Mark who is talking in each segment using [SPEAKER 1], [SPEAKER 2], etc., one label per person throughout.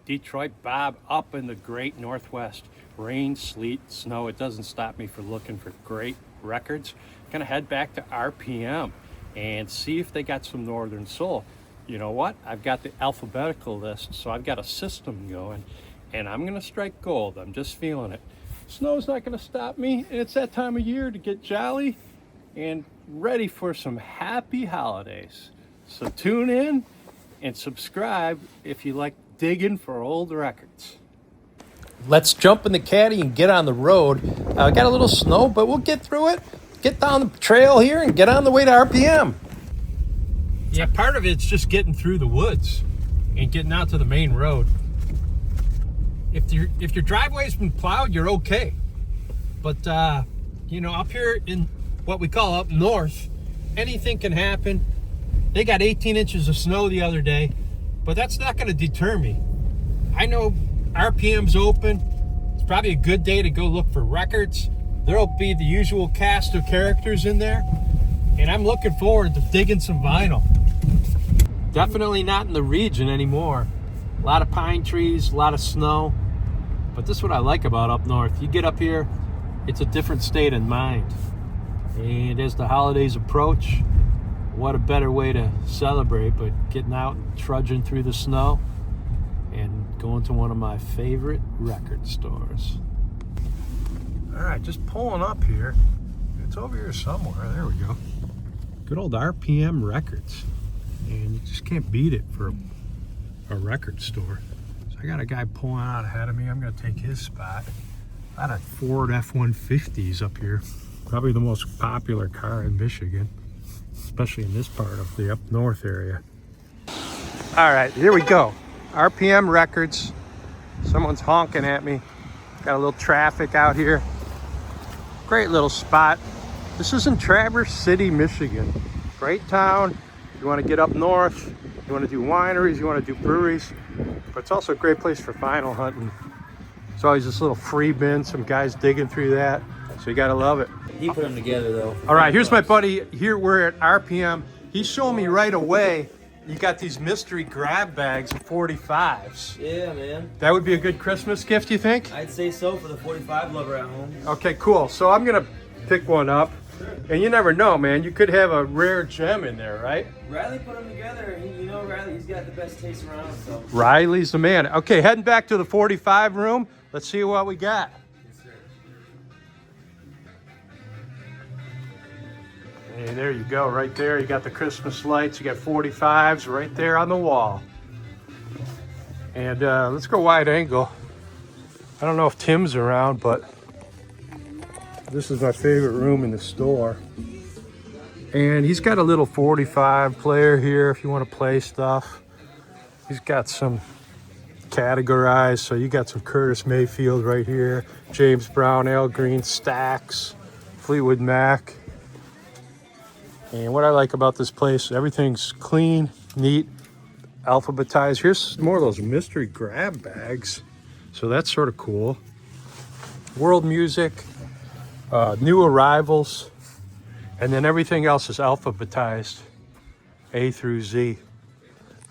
[SPEAKER 1] Detroit Bob up in the great Northwest. Rain, sleet, snow, it doesn't stop me from looking for great records. Gonna head back to RPM and see if they got some Northern Soul. You know what? I've got the alphabetical list, so I've got a system going, and I'm gonna strike gold. I'm just feeling it. Snow's not gonna stop me, and it's that time of year to get jolly and ready for some happy holidays. So tune in and subscribe if you like digging for old records. Let's jump in the caddy and get on the road. Got a little snow, but we'll get through it. Get down the trail here and get on the way to RPM. Yeah, part of it's just getting through the woods and getting out to the main road. If your driveway's been plowed, you're okay. But you know, up here in what we call up north, anything can happen. They got 18 inches of snow the other day, but that's not going to deter me. I know RPM's open. It's probably a good day to go look for records. There'll be the usual cast of characters in there, and I'm looking forward to digging some vinyl. Definitely not in the region anymore. A lot of pine trees, a lot of snow, but this is what I like about up north. You get up here, it's a different state of mind. And as the holidays approach, what a better way to celebrate but getting out and trudging through the snow and going to one of my favorite record stores. All right, just pulling up here. It's over here somewhere. There we go. Good old RPM Records. And you just can't beat it for a record store. So I got a guy pulling out ahead of me. I'm going to take his spot. A lot of Ford F-150s up here. Probably the most popular car in Michigan, especially in this part of the up north area. All right, here we go. RPM Records. Someone's honking at me. Got a little traffic out here. Great little spot. This is in Traverse City, Michigan. Great town. You want to get up north, you want to do wineries, you want to do breweries, but it's also a great place for vinyl hunting. There's always this little free bin, some guys digging through that, so you got to love it.
[SPEAKER 2] He put them together though.
[SPEAKER 1] All right, here's my buddy. Here we're at RPM. He showed me right away you got these mystery grab bags of 45s.
[SPEAKER 2] Yeah, man.
[SPEAKER 1] That would be a good Christmas gift, you think?
[SPEAKER 2] I'd say so for the 45 lover at home.
[SPEAKER 1] Okay, cool. So I'm going to pick one up. And you never know, man. You could have a rare gem in there, right?
[SPEAKER 2] Riley put them together. You know Riley, he's got the best taste around. So.
[SPEAKER 1] Riley's the man. Okay, heading back to the 45 room. Let's see what we got.
[SPEAKER 2] Yes, sir.
[SPEAKER 1] Hey, there you go, right there. You got the Christmas lights. You got 45s right there on the wall. And let's go wide angle. I don't know if Tim's around, but this is my favorite room in the store. And he's got a little 45 player here if you want to play stuff. He's got some categorized, so you got some Curtis Mayfield right here, James Brown, Al Green, Stax, Fleetwood Mac. And what I like about this place, everything's clean, neat, alphabetized. Here's more of those mystery grab bags, so that's sort of cool. World music. New arrivals, and then everything else is alphabetized, A through Z.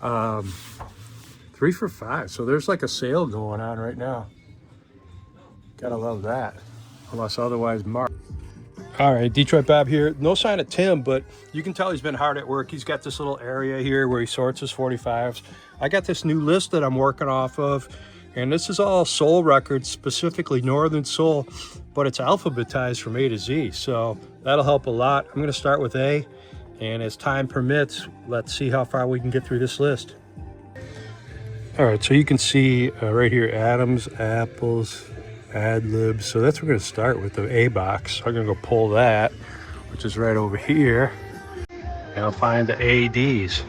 [SPEAKER 1] 3 for $5, so there's like a sale going on right now. Gotta love that, unless otherwise marked. All right, Detroit Bob here. No sign of Tim, but you can tell he's been hard at work. He's got this little area here where he sorts his 45s. I got this new list that I'm working off of, and this is all soul records, specifically Northern Soul, but it's alphabetized from A to Z, so that'll help a lot. I'm gonna start with A, and as time permits, let's see how far we can get through this list. All right, so you can see right here, Adams, Apples, Ad-libs. So that's what we're gonna start with, the A box. I'm gonna go pull that, which is right over here, and I'll find the ADs.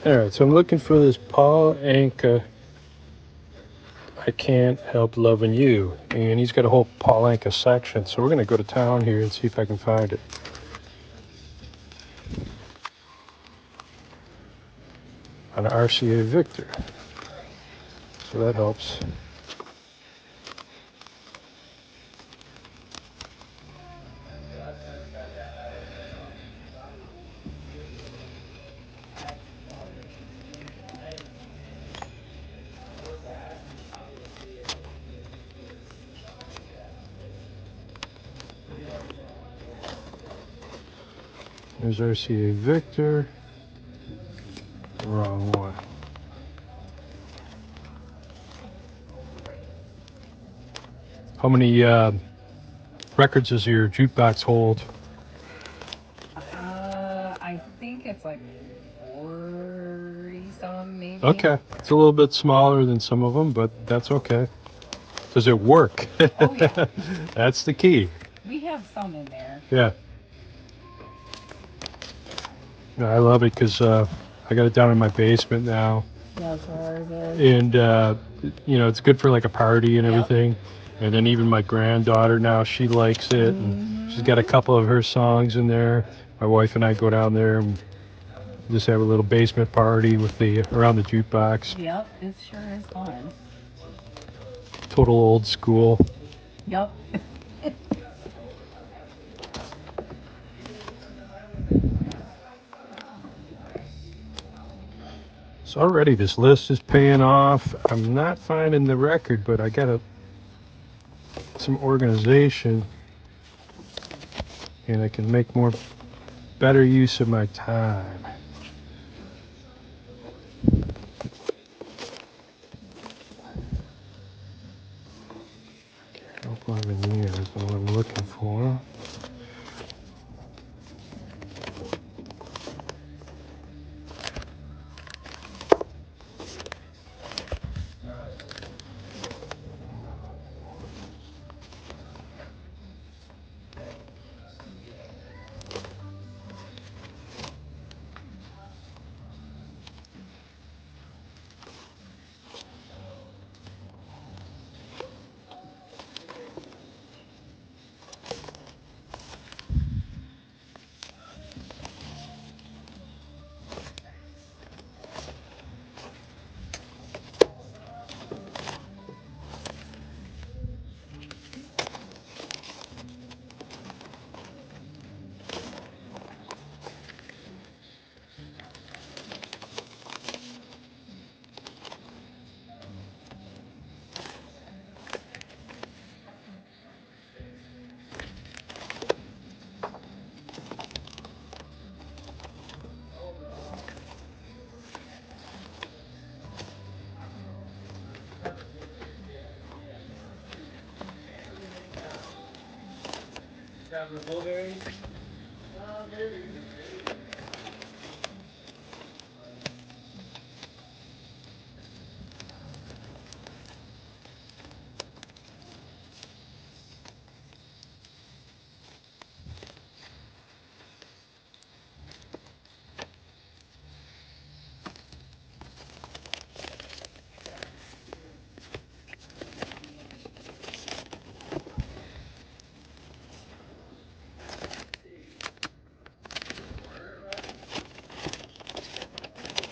[SPEAKER 1] All right, so I'm looking for this Paul Anka, I Can't Help Loving You, and he's got a whole Paul Anka section, so we're gonna go to town here and see if I can find it. On RCA Victor, so that helps. There's RCA Victor. Wrong one. How many records does your jukebox hold?
[SPEAKER 3] I think it's like 40 some, maybe.
[SPEAKER 1] Okay, it's a little bit smaller than some of them, but that's okay. Does it work?
[SPEAKER 3] Oh yeah,
[SPEAKER 1] That's the key.
[SPEAKER 3] we have some in there.
[SPEAKER 1] Yeah. No, I love it because I got it down in my basement now,
[SPEAKER 3] That's ours is.
[SPEAKER 1] and you know, it's good for like a party and
[SPEAKER 3] Yep.
[SPEAKER 1] everything. And then even my granddaughter now, she likes it, and she's got a couple of her songs in there. My wife and I go down there and just have a little basement party with the around the jukebox.
[SPEAKER 3] Yep, it sure is fun.
[SPEAKER 1] Total old school.
[SPEAKER 3] Yep.
[SPEAKER 1] So already this list is paying off. I'm not finding the record, but I got some organization, and I can make better use of my time. 11 years is what I'm looking for.
[SPEAKER 2] Have the blueberries? Maybe.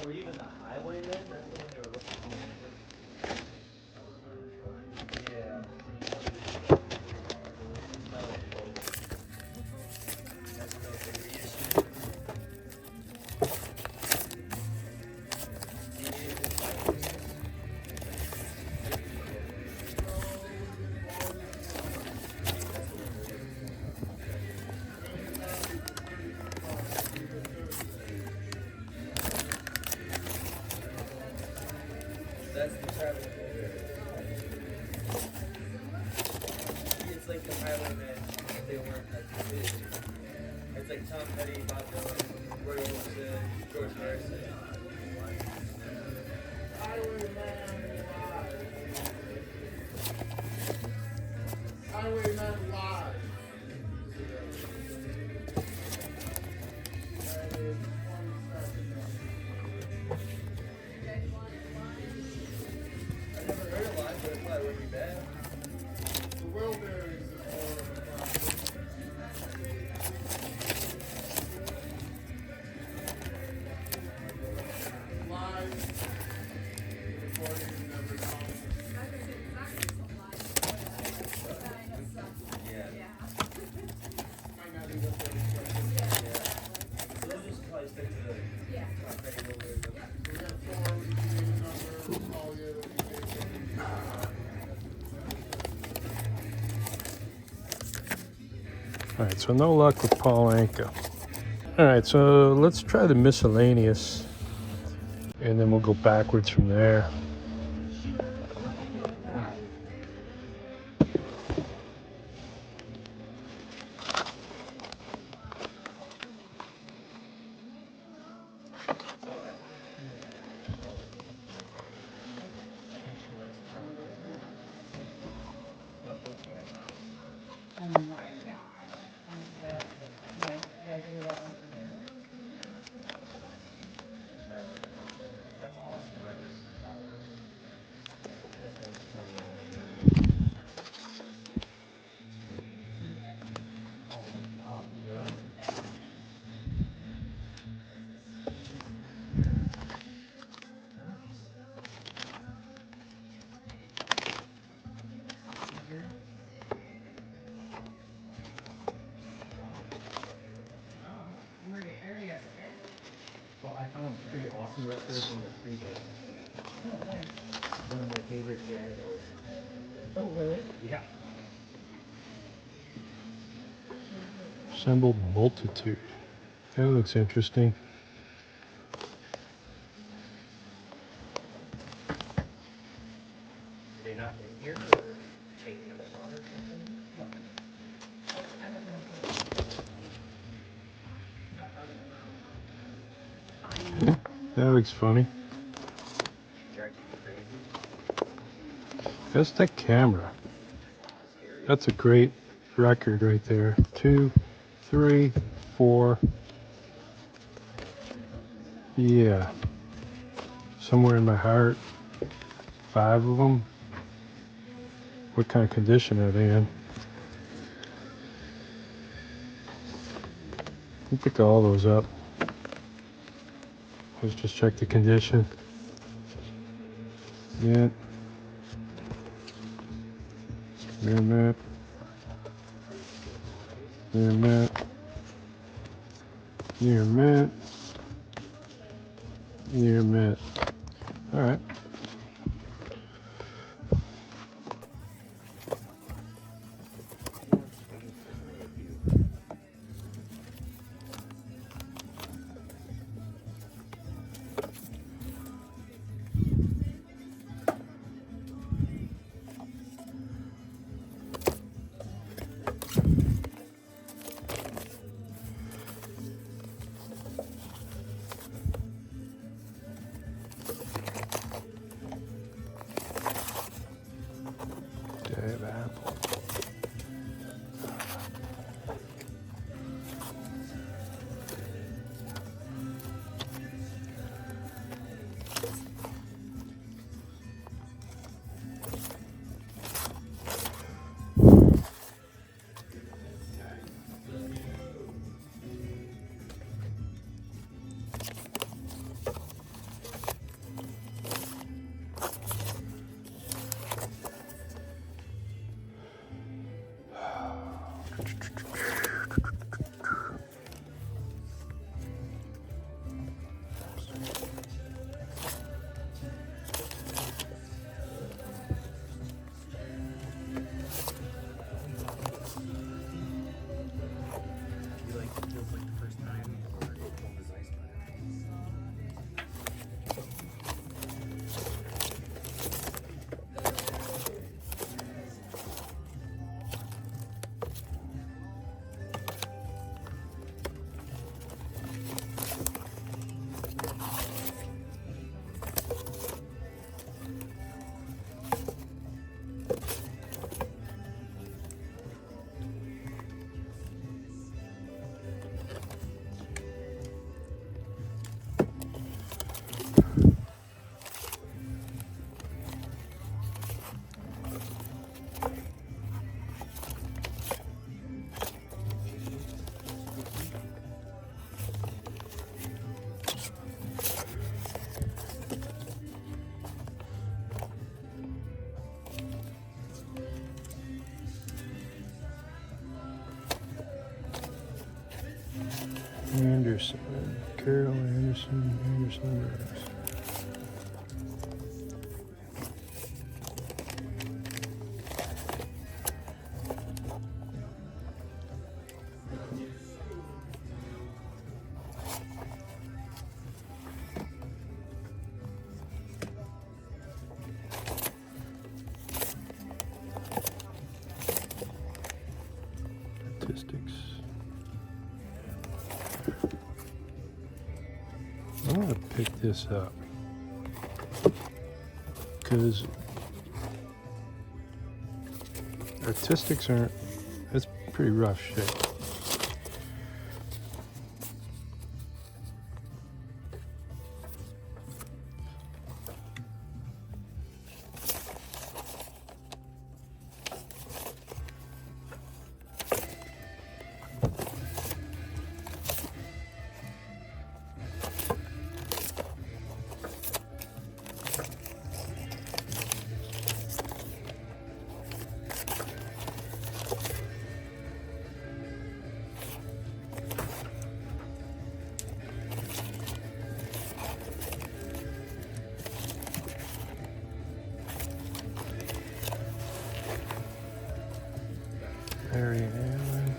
[SPEAKER 2] Or even the highwaymen, that's the one they were looking for. Yeah. That's no big issue. That's the travel. It's like the highwaymen, if they weren't like big. It's like Tom Petty, Bob Dylan, Roy Orbison, George Harrison.
[SPEAKER 4] Highwayman Live.
[SPEAKER 2] I never heard a lot, but it probably wouldn't be bad.
[SPEAKER 4] The Wilburys is more of a classic. Live recording never comes.
[SPEAKER 2] Yeah.
[SPEAKER 4] Might not even be
[SPEAKER 2] So they'll just probably stick to the Tom Petty Wilbur.
[SPEAKER 4] we got 4 remaining numbers. All the other
[SPEAKER 1] All right, so no luck with Paul Anka. All right, so let's try the miscellaneous, and then we'll go backwards from there.
[SPEAKER 5] Well, I found pretty awesome records in the free game. One of my favorite bands. Oh, really? Yeah.
[SPEAKER 1] Assembled multitude. That looks interesting.
[SPEAKER 5] Did they not get here or taking them on or something?
[SPEAKER 1] That looks funny. That's the camera. That's a great record right there. 2, 3, 4. Yeah. Somewhere in my heart. 5 of them. What kind of condition are they in? We'll pick all those up. Let's just check the condition. Yeah. Near map. Near map. Near map. Near map. All right. Dave Apple. Anderson, Carol Anderson, Anderson. pick this up because artistics aren't, it's pretty rough shape. Mary Allen.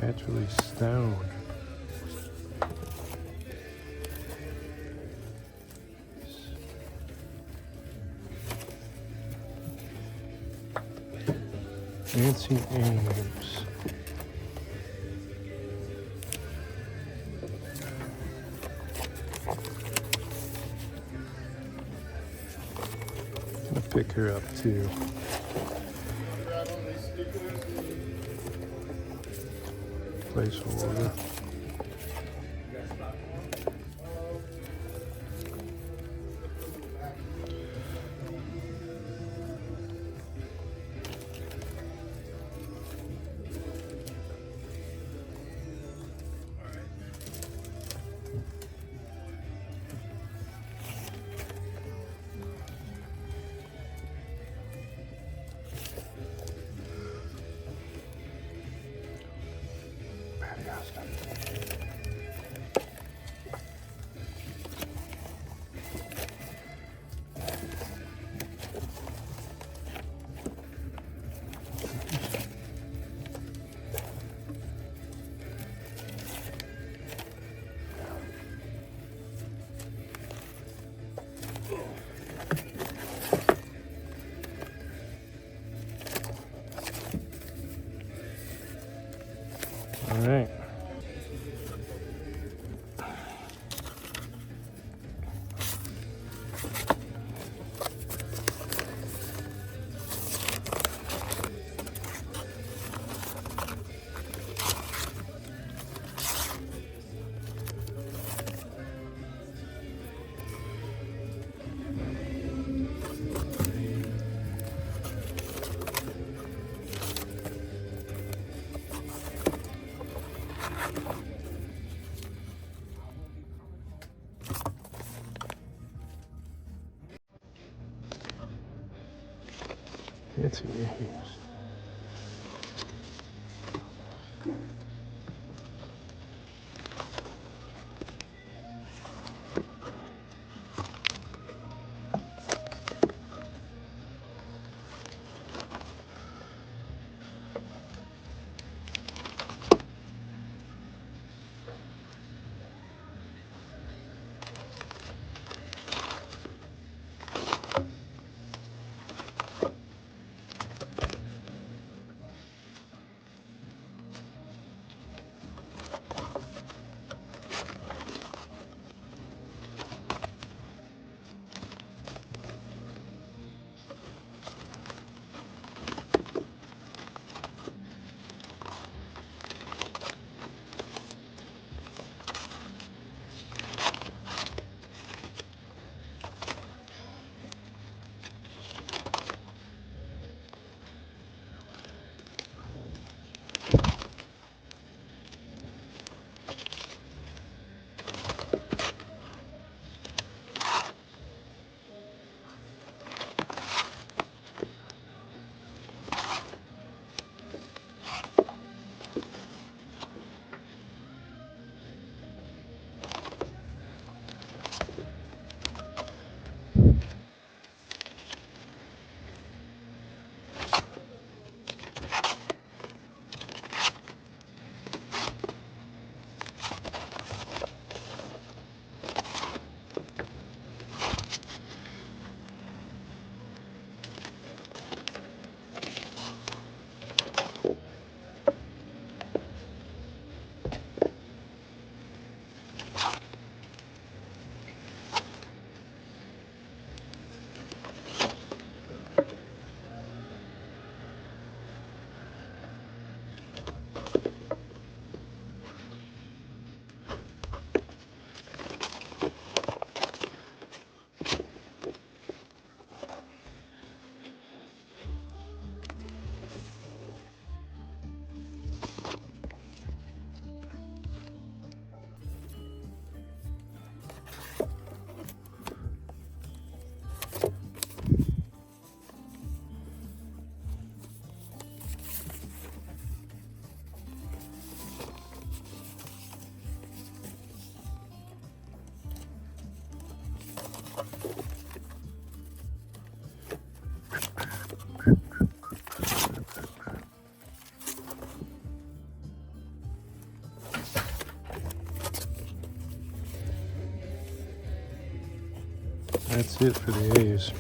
[SPEAKER 1] Naturally stoned. Nancy Ames. I'll pick her up too.
[SPEAKER 4] Grab on these stickers.
[SPEAKER 1] Placeholder. All right. It's here. That's it for the A's.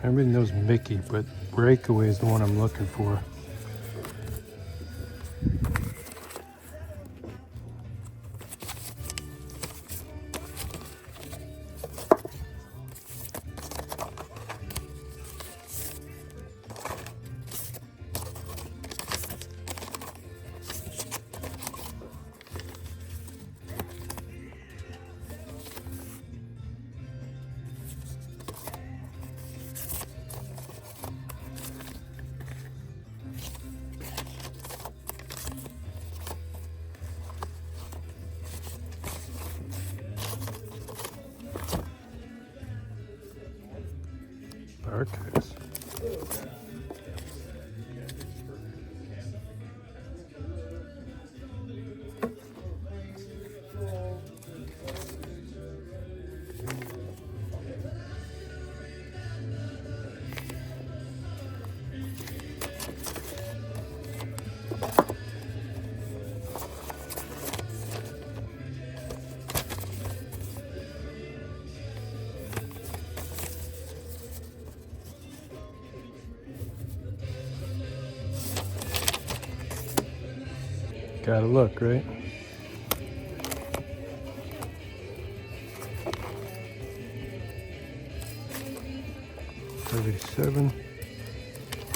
[SPEAKER 1] Everybody knows Mickey, but Breakaway is the one I'm looking for. Barcodes. Gotta look, right? $587,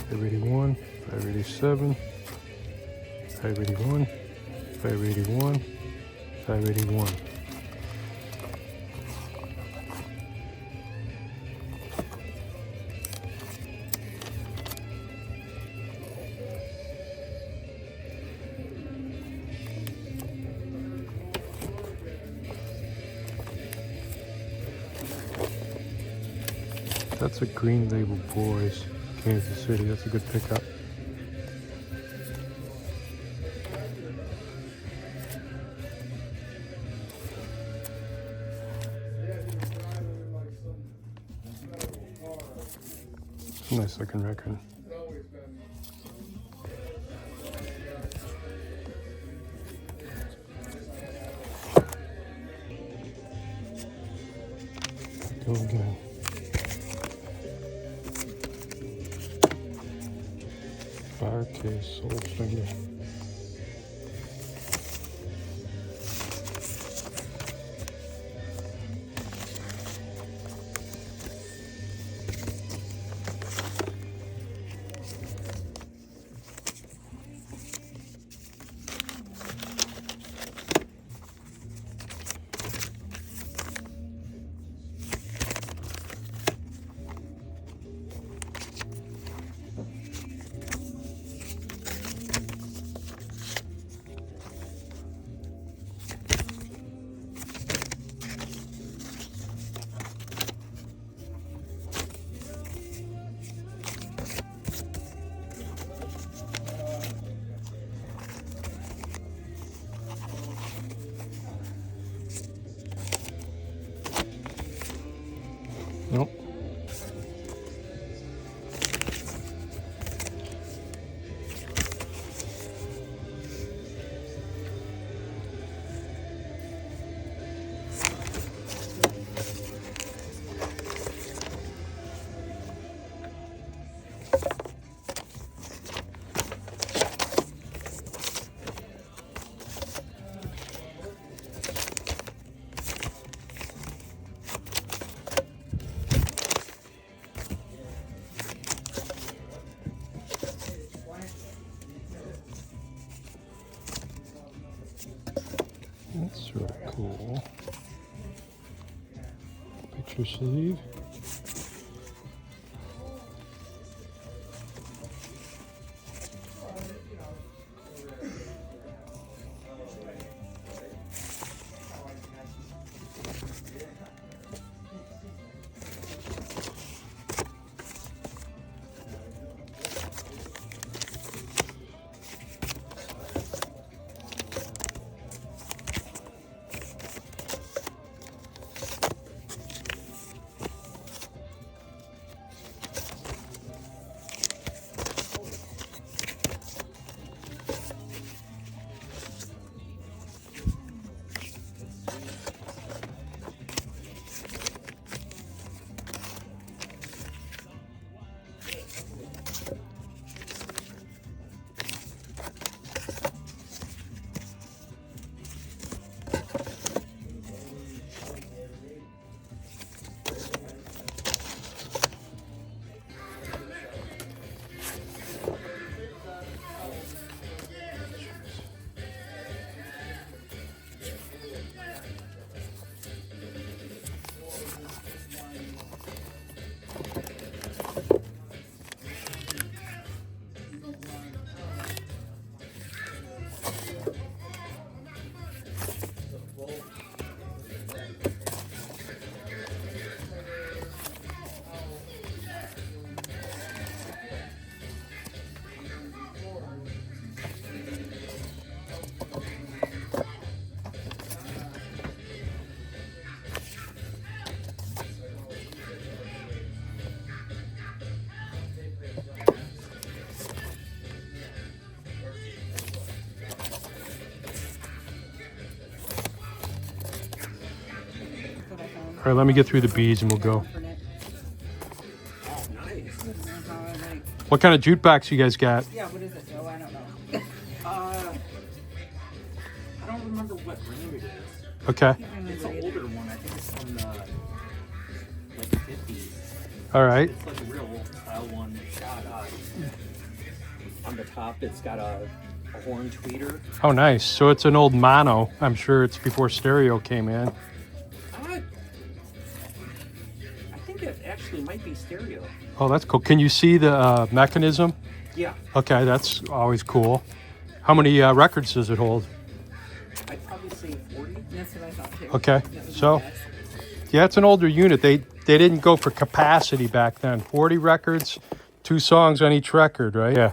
[SPEAKER 1] $581, $587, $581, $581, $581. That's a Green Label Boys, Kansas City. That's a good pickup. Nice looking record. Go again. Firecase Soul Finger. That's sort of cool. Picture sleeve. All right, let me get through the beads and we'll go. What kind of jukebox you guys got?
[SPEAKER 3] Yeah, what is it, Joe? I don't know.
[SPEAKER 5] I don't remember what brand it is.
[SPEAKER 1] Okay.
[SPEAKER 5] It's an older one. I think it's from the like 50s.
[SPEAKER 1] All right.
[SPEAKER 5] It's like a real old style one. It's got on the top. It's got a horn tweeter.
[SPEAKER 1] Oh, nice. So it's an old mono. I'm sure it's before stereo came in.
[SPEAKER 5] I think it actually might be stereo.
[SPEAKER 1] Oh, that's cool. Can you see the mechanism?
[SPEAKER 5] Yeah.
[SPEAKER 1] Okay, that's always cool. How many records does it hold?
[SPEAKER 5] I'd probably say 40.
[SPEAKER 3] That's what I thought too.
[SPEAKER 1] Okay,
[SPEAKER 3] That was
[SPEAKER 1] so
[SPEAKER 3] my guess.
[SPEAKER 1] yeah, it's an older unit. They didn't go for capacity back then. 40 records, 2 songs on each record, right? Yeah.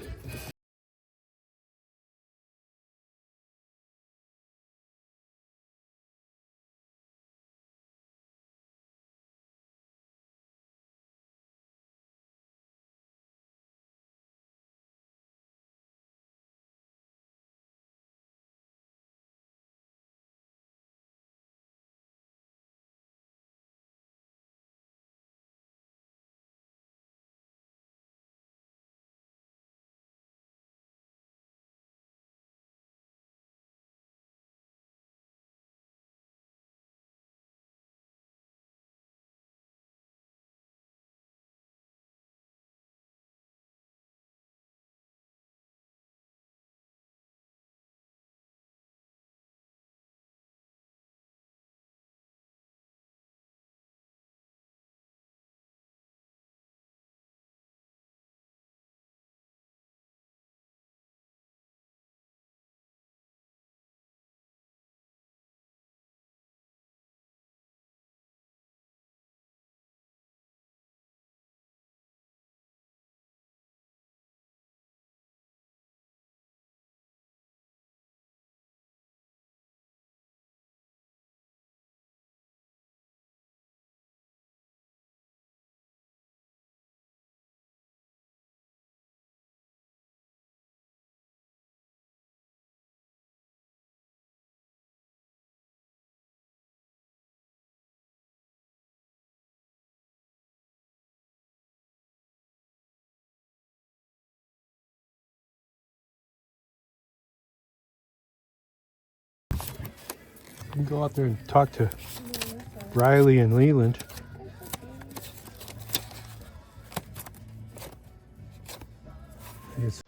[SPEAKER 1] You can go out there and talk to Riley and Leland. It's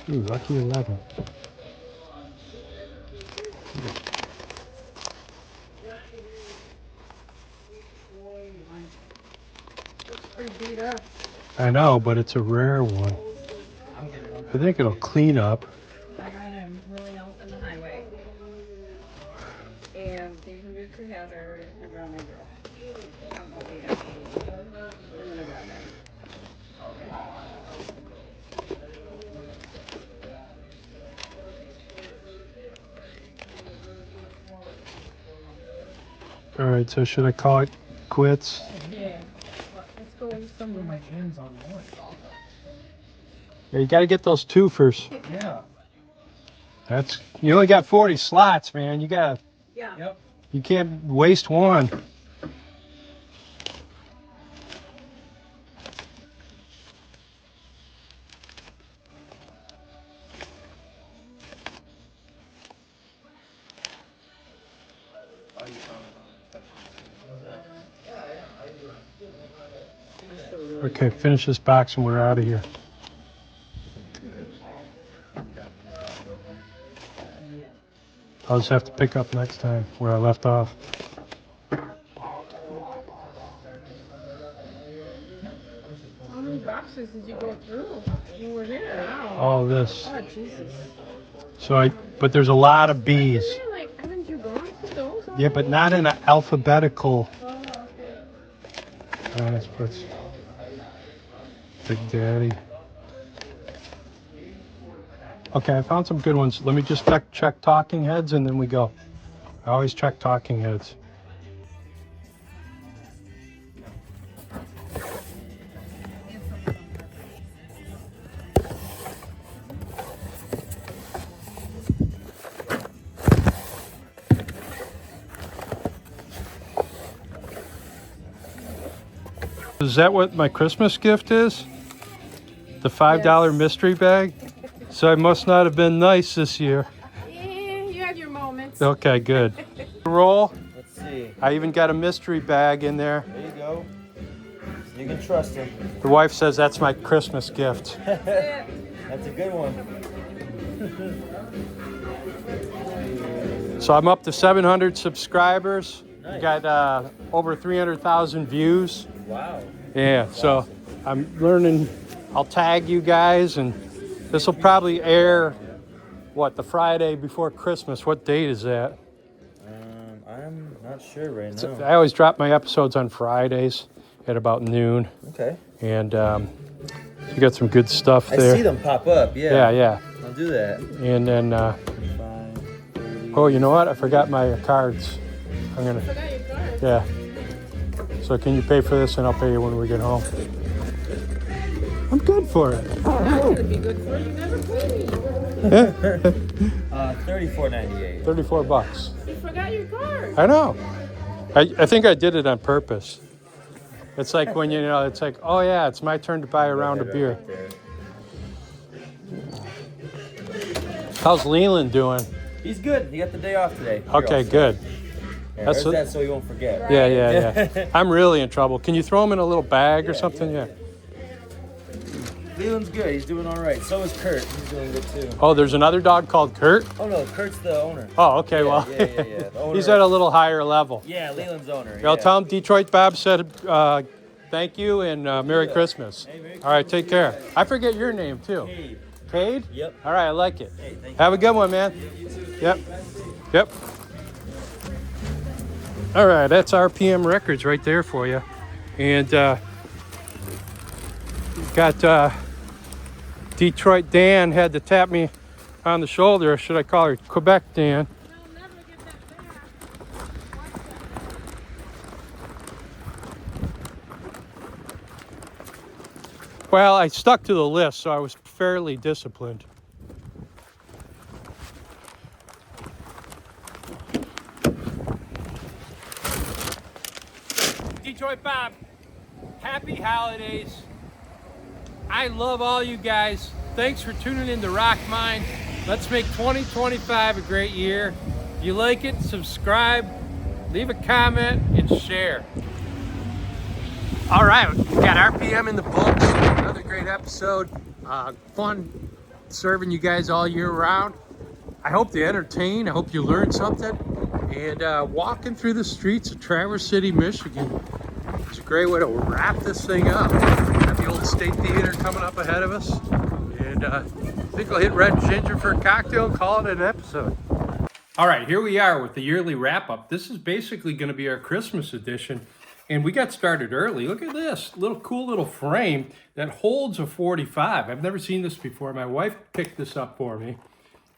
[SPEAKER 1] Ooh, lucky 11.
[SPEAKER 3] Pretty beat up.
[SPEAKER 1] I know, but it's a rare one. I think it'll clean up.
[SPEAKER 3] I got him really out in the highway. And these are good together around my girl. I'm gonna beat up. And then I got him.
[SPEAKER 1] All right, so should I call it quits?
[SPEAKER 3] Yeah. Let's go with some of my hands on one.
[SPEAKER 1] Yeah, you got to get those two first.
[SPEAKER 5] Yeah.
[SPEAKER 1] That's you only got 40 slots, man. You got
[SPEAKER 3] Yeah.
[SPEAKER 5] Yep.
[SPEAKER 1] you can't waste one. Okay, finish this box and we're out of here. I'll just have to pick up next time where I left off.
[SPEAKER 3] How many boxes did you go through when you were here? Wow.
[SPEAKER 1] All this.
[SPEAKER 3] Oh, Jesus.
[SPEAKER 1] So but there's a lot of B's.
[SPEAKER 3] Like, haven't you gone through those?
[SPEAKER 1] Yeah, but not in an alphabetical.
[SPEAKER 3] Oh, okay.
[SPEAKER 1] Let's put Big Daddy. Okay, I found some good ones. Let me just check talking heads and then we go. I always check talking heads. Is that what my Christmas gift is? The $5
[SPEAKER 3] Yes.
[SPEAKER 1] mystery bag? So I must not have been nice this year.
[SPEAKER 3] Yeah, you had your moments.
[SPEAKER 1] Okay, good. Roll.
[SPEAKER 2] Let's see.
[SPEAKER 1] I even got a mystery bag in there.
[SPEAKER 2] There you go. You can trust him.
[SPEAKER 1] The wife says that's my Christmas gift.
[SPEAKER 2] That's a good one.
[SPEAKER 1] So I'm up to 700 subscribers.
[SPEAKER 2] Nice.
[SPEAKER 1] Got over 300,000 views.
[SPEAKER 2] Wow.
[SPEAKER 1] Yeah, so I'm learning. I'll tag you guys, and this will probably air, what, the Friday before Christmas. What date is that?
[SPEAKER 2] I'm not sure right now.
[SPEAKER 1] I always drop my episodes on Fridays at about noon,
[SPEAKER 2] Okay.
[SPEAKER 1] and you got some good stuff
[SPEAKER 2] I
[SPEAKER 1] there.
[SPEAKER 2] see them pop up.
[SPEAKER 1] Yeah, yeah.
[SPEAKER 2] I'll do that.
[SPEAKER 1] And then,
[SPEAKER 2] 5, 30.
[SPEAKER 1] oh, you know what? I forgot my cards. I'm gonna,
[SPEAKER 3] Forgot your card.
[SPEAKER 1] yeah. So can you pay for this, and I'll pay you when we get home. I'm good for it.
[SPEAKER 3] That's gonna be good for you. Never paid me.
[SPEAKER 2] $34.98.
[SPEAKER 1] 34 bucks.
[SPEAKER 3] You forgot your card.
[SPEAKER 1] I know. I think I did it on purpose. It's like when it's like, oh yeah, it's my turn to buy a round of beer.
[SPEAKER 2] Right there.
[SPEAKER 1] How's Leland doing?
[SPEAKER 2] He's good. He got the day off today. You're
[SPEAKER 1] Okay,
[SPEAKER 2] all set.
[SPEAKER 1] good.
[SPEAKER 2] Yeah,
[SPEAKER 1] That's
[SPEAKER 2] there's
[SPEAKER 1] what-
[SPEAKER 2] that so you won't forget.
[SPEAKER 1] Yeah, yeah. I'm really in trouble. Can you throw him in a little bag or something? Yeah.
[SPEAKER 2] Leland's good. He's doing all right. So is Kurt. He's doing good too.
[SPEAKER 1] Oh, there's another dog called Kurt?
[SPEAKER 2] Oh no, Kurt's the owner.
[SPEAKER 1] Oh, okay, well.
[SPEAKER 2] Yeah. The owner
[SPEAKER 1] He's at a little higher level.
[SPEAKER 2] Yeah, Leland's owner.
[SPEAKER 1] I'll
[SPEAKER 2] yeah.
[SPEAKER 1] tell him Detroit Bob said thank you and Merry Christmas.
[SPEAKER 2] Hey, Merry
[SPEAKER 1] All right, take care. I forget your name too.
[SPEAKER 2] Hey.
[SPEAKER 1] Cade?
[SPEAKER 2] Yep.
[SPEAKER 1] All right, I like it.
[SPEAKER 2] Hey, thank
[SPEAKER 1] Have a good one, man. Yep. Yep. All right, that's RPM Records right there for you. And got Detroit Dan had to tap me on the shoulder. Or should I call her Quebec Dan? Well, I stuck to the list, so I was fairly disciplined. Detroit Bob, happy holidays. I love all you guys. Thanks for tuning in to RockMine. Let's make 2025 a great year. If you like it, subscribe, leave a comment, and share. All right, we got RPM in the books. Another great episode. Fun serving you guys all year round. I hope they entertain. I hope you learned something. And walking through the streets of Traverse City, Michigan is a great way to wrap this thing up. Got the old State Theater coming up ahead of us. And I think I'll hit Red Ginger for a cocktail and call it an episode. All right, here we are with the yearly wrap-up. This is basically going to be our Christmas edition. And we got started early. Look at this cool little frame that holds a 45. I've never seen this before. My wife picked this up for me.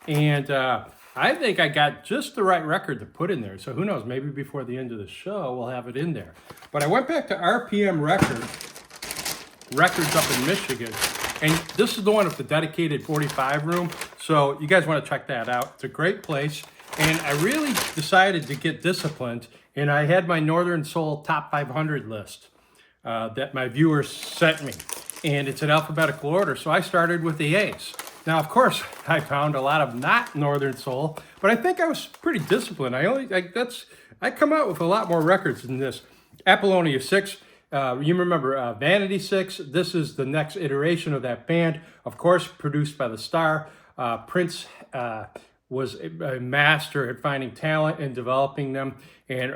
[SPEAKER 1] And I think I got just the right record to put in there. So who knows, maybe before the end of the show, we'll have it in there. But I went back to RPM Records up in Michigan. And this is the one with the dedicated 45 room. So you guys want to check that out. It's a great place. And I really decided to get disciplined. And I had my Northern Soul Top 500 list that my viewers sent me. And it's in alphabetical order. So I started with the A's. Now, of course, I found a lot of not Northern Soul, but I think I was pretty disciplined. I come out with a lot more records than this. Apollonia 6, you remember Vanity 6. This is the next iteration of that band, of course, produced by the Star. Prince was a master at finding talent and developing them. And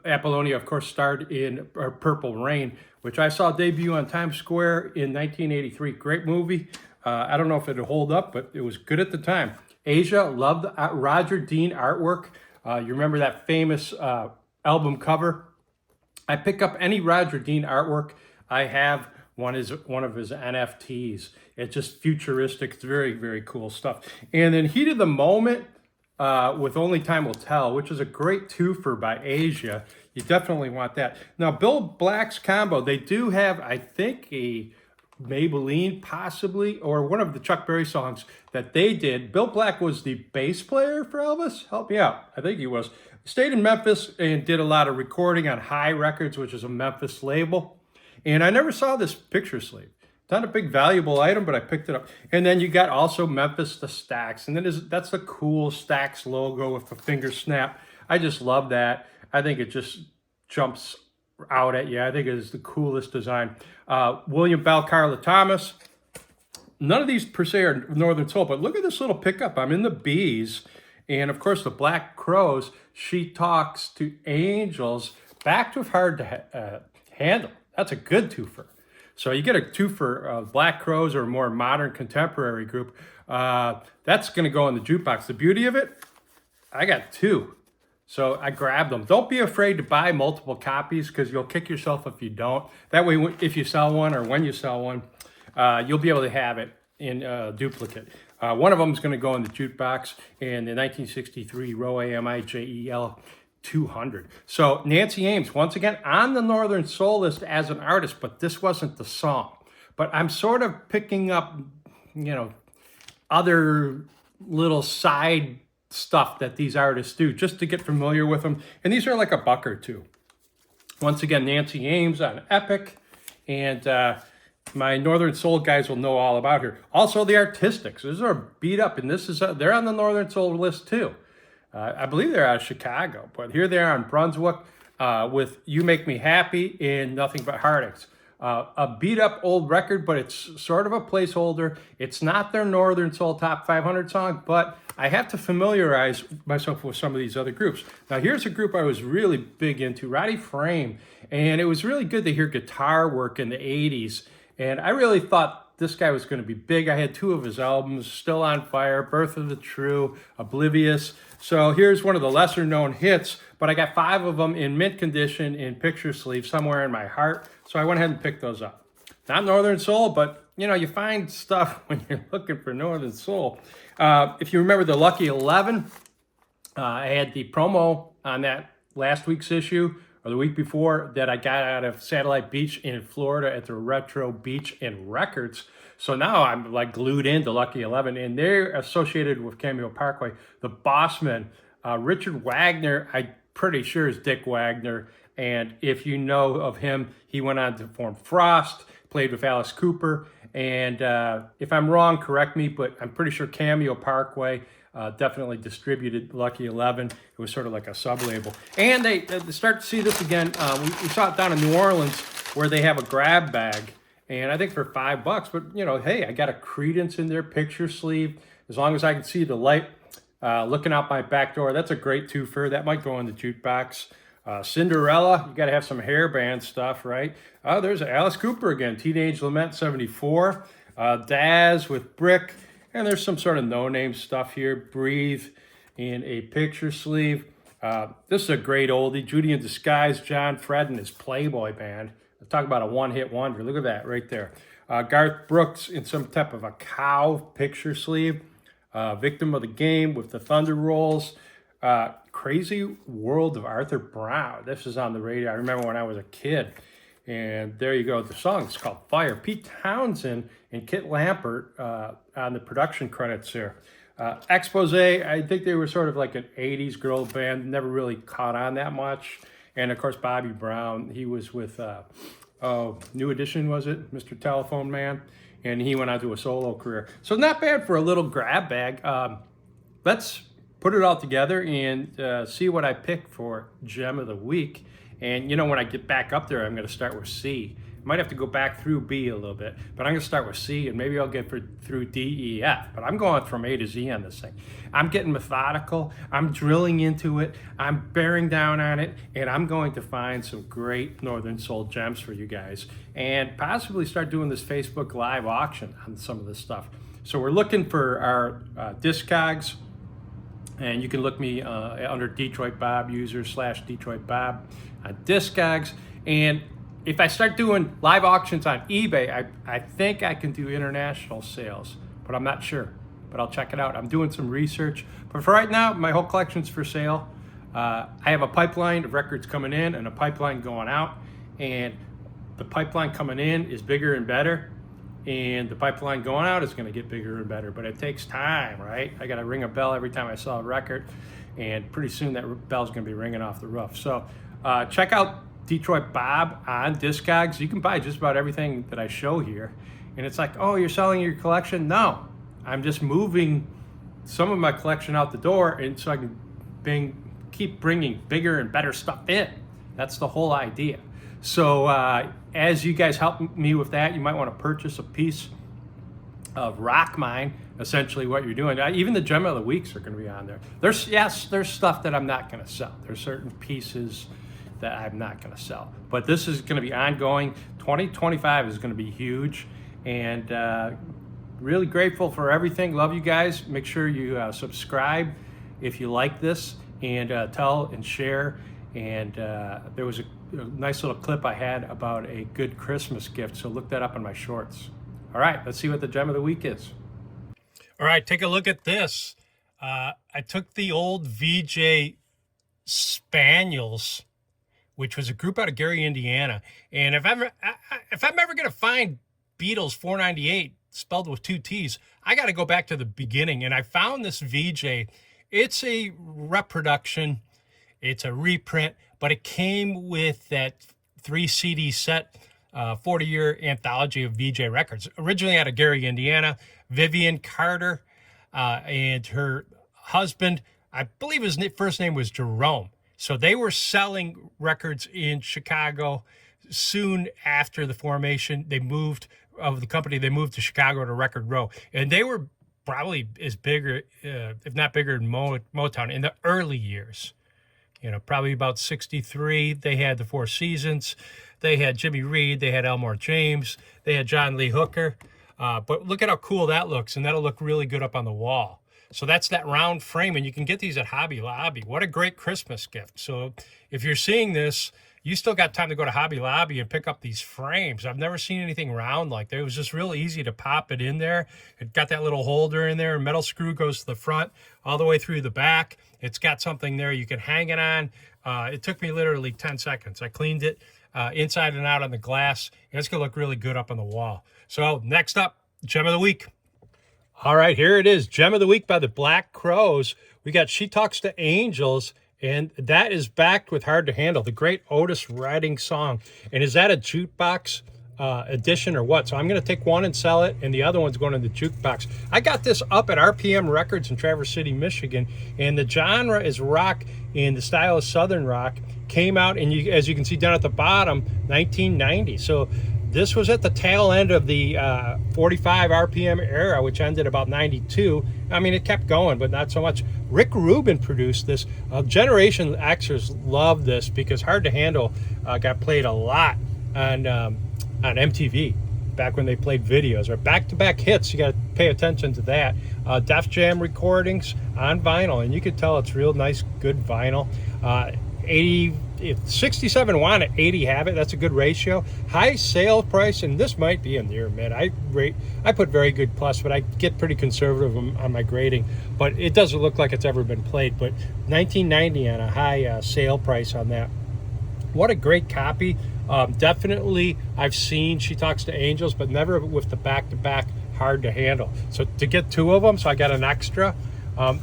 [SPEAKER 1] Apollonia, of course, starred in Purple Rain, which I saw debut on Times Square in 1983. Great movie. I don't know if it'll hold up, but it was good at the time. Asia, loved the Roger Dean artwork. You remember that famous album cover? I pick up any Roger Dean artwork. I have one of his NFTs. It's just futuristic. It's very, very cool stuff. And then Heat of the Moment with Only Time Will Tell, which is a great twofer by Asia. You definitely want that. Now, Bill Black's combo, they do have, I think, a Maybelline possibly, or one of the Chuck Berry songs that they did. Bill Black was the bass player for Elvis. Help me out. I think he was. Stayed in Memphis and did a lot of recording on High Records, which is a Memphis label. And I never saw this picture sleeve. Not a big valuable item, but I picked it up. And then you got also Memphis, the Stax. And then that's the cool Stax logo with the finger snap. I just love that. I think it just jumps out at you. I think it is the coolest design. William Bell, Carla Thomas. None of these per se are Northern Soul, but look at this little pickup. I'm in the B's, and of course the Black Crows. She talks to angels. Backed with Hard to Handle. That's a good twofer. So you get a twofer of Black Crows or a more modern contemporary group. That's going to go in the jukebox. The beauty of it, I got two. So I grabbed them. Don't be afraid to buy multiple copies because you'll kick yourself if you don't. That way, if you sell one or when you sell one, you'll be able to have it in duplicate. One of them is going to go in the jukebox in the 1963 Row AMI-JEL 200. So Nancy Ames, once again, on the Northern Soul list as an artist, but this wasn't the song. But I'm sort of picking up, other little side stuff that these artists do just to get familiar with them. And these are like a buck or two. Once again, Nancy Ames on Epic. And my Northern Soul guys will know all about her. Also, the Artistics. These are beat up, and they're on the Northern Soul list too. I believe they're out of Chicago, but here they are in Brunswick with You Make Me Happy and Nothing But Heartaches. A beat up old record, but it's sort of a placeholder. It's not their Northern Soul Top 500 song, but I have to familiarize myself with some of these other groups. Now, here's a group I was really big into, Roddy Frame, and it was really good to hear guitar work in the 80s, and I really thought this guy was going to be big. I had two of his albums, Still on Fire, Birth of the True, Oblivious. So here's one of the lesser known hits, but I got 5 of them in mint condition in picture sleeve somewhere in my heart. So I went ahead and picked those up. Not Northern Soul, but you find stuff when you're looking for Northern Soul. If you remember the Lucky 11, I had the promo on that last week's issue or the week before that I got out of Satellite Beach in Florida at the Retro Beach and Records. So now I'm like glued into Lucky 11, and they're associated with Cameo Parkway. The Bossman, Richard Wagner, I'm pretty sure is Dick Wagner. And if you know of him, he went on to form Frost, played with Alice Cooper. And if I'm wrong, correct me, but I'm pretty sure Cameo Parkway definitely distributed Lucky 11. It was sort of like a sub-label. And they start to see this again. We saw it down in New Orleans where they have a grab bag. And I think for $5, but you know, hey, I got a Credence in their picture sleeve. As long as I can see the light looking out my back door, that's a great twofer. That might go in the jukebox. Cinderella, you got to have some hairband stuff, right? There's Alice Cooper again, Teenage Lament 74. Daz with Brick. And there's some sort of no-name stuff here. Breathe in a picture sleeve. This is a great oldie. Judy in Disguise, John Fred and his Playboy band. Talk about a one-hit wonder. Look at that right there. Garth Brooks in some type of a cow picture sleeve. Victim of the Game with the Thunder Rolls. Crazy World of Arthur Brown. This is on the radio. I remember when I was a kid. And there you go. The song is called Fire. Pete Townsend and Kit Lampert on the production credits here. Expose, I think they were sort of like an 80s girl band. Never really caught on that much. And of course, Bobby Brown. He was with, New Edition, was it? Mr. Telephone Man. And he went on to a solo career. So not bad for a little grab bag. Let's put it all together and see what I pick for Gem of the Week. And you know, when I get back up there, I'm going to start with C. Might have to go back through B a little bit, but I'm going to start with C, and maybe I'll get through D, E, F. But I'm going from A to Z on this thing. I'm getting methodical. I'm drilling into it. I'm bearing down on it, and I'm going to find some great Northern Soul gems for you guys, and possibly start doing this Facebook Live auction on some of this stuff. So we're looking for our Discogs. And you can look me under Detroit Bob, user / Detroit Bob on Discogs. And if I start doing live auctions on eBay, I think I can do international sales, but I'm not sure. But I'll check it out. I'm doing some research. But for right now, my whole collection's for sale. I have a pipeline of records coming in and a pipeline going out. And the pipeline coming in is bigger and better. And the pipeline going out is going to get bigger and better, but it takes time, right? I got to ring a bell every time I sell a record, and pretty soon that bell's going to be ringing off the roof. So check out Detroit Bob on Discogs. You can buy just about everything that I show here. And it's like, oh, you're selling your collection? No, I'm just moving some of my collection out the door, and so I can keep bringing bigger and better stuff in. That's the whole idea. So as you guys help me with that, you might want to purchase a piece of RockMine, essentially what you're doing. Even the Gem of the Weeks are going to be on there. There's stuff that I'm not going to sell. There's certain pieces that I'm not going to sell. But this is going to be ongoing. 2025 is going to be huge. And really grateful for everything. Love you guys. Make sure you subscribe if you like this, and tell and share. And there was a nice little clip I had about a good Christmas gift, so look that up in my shorts. All right, let's see what the Gem of the Week is. All right, take a look at this. I took the old VJ Spaniels, which was a group out of Gary, Indiana. And if I'm ever going to find Beatles 498 spelled with 2 T's, I got to go back to the beginning. And I found this VJ. It's a reproduction. It's a reprint, but it came with that 3 CD set, 40-year anthology of VJ records. Originally out of Gary, Indiana, Vivian Carter and her husband, I believe his first name was Jerome. So they were selling records in Chicago. Soon after the formation, they moved to Chicago to Record Row. And they were probably as big, if not bigger than Motown in the early years. You know, probably about 63, they had the Four Seasons. They had Jimmy Reed. They had Elmore James. They had John Lee Hooker. But look at how cool that looks, and that'll look really good up on the wall. So that's that round frame, and you can get these at Hobby Lobby. What a great Christmas gift. So if you're seeing this, you still got time to go to Hobby Lobby and pick up these frames. I've never seen anything round like that. It was just real easy to pop it in there. It got that little holder in there. A metal screw goes to the front all the way through the back. It's got something there you can hang it on. It took me literally 10 seconds. I cleaned it inside and out on the glass, and it's going to look really good up on the wall. So next up, Gem of the Week. All right, here it is. Gem of the Week by the Black Crowes. We got She Talks to Angels, and that is backed with Hard to Handle, the great Otis Redding song. And is that a jukebox edition or what? So I'm going to take one and sell it, and the other one's going in the jukebox. I got this up at RPM Records in Traverse City, Michigan, and the genre is rock, and the style is Southern rock. Came out, and as you can see down at the bottom, 1990. So This was at the tail end of the 45 RPM era, which ended about 92. I mean, it kept going, but not so much. Rick Rubin produced this. Generation Xers loved this because Hard to Handle got played a lot on MTV back when they played videos, or back-to-back hits. You got to pay attention to that. Def Jam recordings on vinyl, and you could tell it's real nice, good vinyl. 67 want it, 80 have it. That's a good ratio. High sale price, and this might be in there, man. I put very good plus, but I get pretty conservative on my grading. But it doesn't look like it's ever been played. But $19.90 on a high sale price on that. What a great copy. Definitely, I've seen She Talks to Angels, but never with the back-to-back Hard to Handle. So to get two of them, so I got an extra.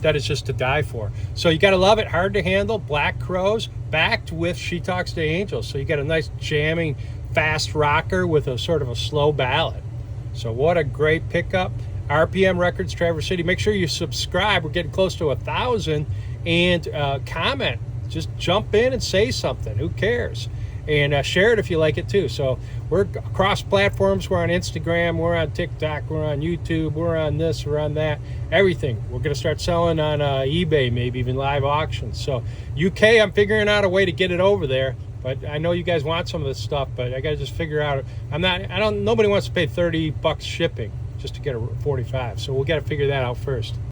[SPEAKER 1] That is just to die for. So you got to love it. Hard to Handle, Black Crowes, backed with She Talks to Angels. So you got a nice jamming, fast rocker with a sort of a slow ballad. So what a great pickup. RPM Records, Traverse City. Make sure you subscribe. We're getting close to 1,000. And comment. Just jump in and say something. Who cares? And share it if you like it too. So we're across platforms. We're on Instagram, we're on TikTok, we're on YouTube, we're on this, we're on that, everything. We're going to start selling on eBay, maybe even live auctions. So UK, I'm figuring out a way to get it over there. But I know you guys want some of this stuff, but I got to just figure out. Nobody wants to pay $30 shipping just to get a 45. So we'll got to figure that out first.